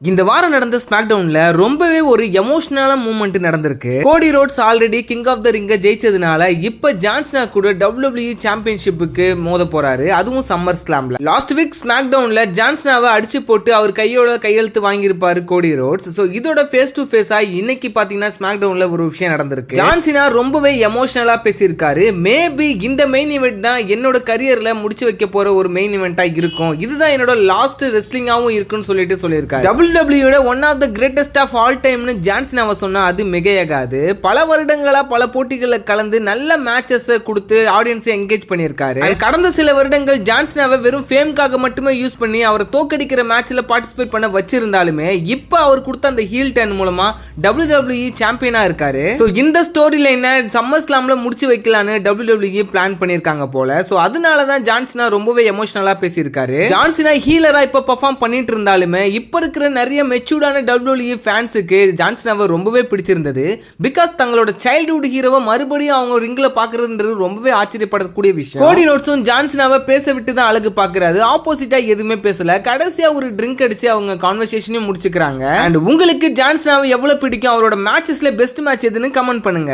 இந்த வாரம் நடந்த ஸ்மாக்டவுன்ல ரொம்பவே ஒரு எமோஷனலான மூமெண்ட் நடந்திருக்கு. Cody Rhodes already king of the ring ஜெயிச்சதுனால இப்ப ஜான் சீனா கூட WWE சாம்பியன்ஷிப்புக்கு மோத போறாரு, அதுவும் சம்மர் ஸ்லாம்ல. லாஸ்ட் வீக் ஸ்மாக்டவுன்ல ஜான் சீனாவை அடிச்சு போட்டு அவர் கையோட கையெழுத்து வாங்கியிருப்பாரு கோடி ரோட்ஸ். சோ இதோட ஃபேஸ் டு ஃபேஸா இன்னைக்கு பாத்தீங்கன்னா ஸ்மாக்டவுன்ல ஒரு விஷயம் நடந்திருக்கு. ஜான் சீனா ரொம்பவே எமோஷனலா பேசியிருக்காரு. மேபி இந்த மெயின் இவெண்ட் தான் என்னோட கரியர்ல முடிச்சு வைக்க போற ஒரு மெயின் இவெண்டா இருக்கும், இதுதான் என்னோட லாஸ்ட் ரெஸ்லிங்காவும் இருக்குன்னு சொல்லியிருக்காரு. WWE one of the greatest of all டைம்னு ஜான் சீனாவை சொன்னா அது மிகையாகாது. பல வருடங்களா பல போட்டிகளில் கலந்து நல்ல மேட்சஸ் கொடுத்து ஆடியன்ஸை என்கேஜ் பண்ணியிருக்காரு. கடந்த சில வருடங்கள் ஜான் சீனாவை வெறும் ஃபேம்காக மட்டுமே யூஸ் பண்ணி அவரை தோக்கடிக்கிற மேட்ச்ல பார்ட்டிசிபேட் பண்ண வச்சிருந்தாலுமே இப்போ அவர் கொடுத்த அந்த ஹீல் டர்ன் மூலமா WWE சாம்பியனா இருக்காரு. சோ இந்த ஸ்டோரி லைனை சம்மர் ஸ்லாம்ல முடிச்சு வைக்கலான்னு WWE பிளான் பண்ணிருக்காங்க போல. சோ அதனால தான் ஜான் சீனா ரொம்பவே எமோஷனலா பேசியிருக்காரு. ஜான் சீனா ஹீலரா இப்ப பெர்ஃபார்ம் பண்ணிட்டு இருந்தாலுமே இப்ப இருக்கிற நிறைய மெச்சூர்டான WWE ஃபேன்ஸுக்கு ஜான் சீனாவை ரொம்பவே பிடிச்சிருந்தது. பிகாஸ் தங்களோட சைல்ட்ஹுட் ஹீரோவை மறுபடியும் அவங்க ரிங்ல பாக்குறதுன்றது ரொம்பவே ஆச்சரியப்படக்கூடிய விஷயம். கோடி ரோட்ஸும் ஜான் சீனாவை பேச விட்டு தான் அழகு பாக்குறாரு, ஆப்போசிட்டா எதுவுமே பேசல. கடைசியா ஒரு ட்ரிங்க் அடிச்சு அவங்க கான்வர்சேஷனையும் முடிச்சுக்கிறாங்க. அண்ட் உங்களுக்கு ஜான் சீனாவை எவ்வளவு பிடிக்கும், அவரோட மேட்சஸ்ல பெஸ்ட் மேட்ச் எதுன்னு கமெண்ட் பண்ணுங்க.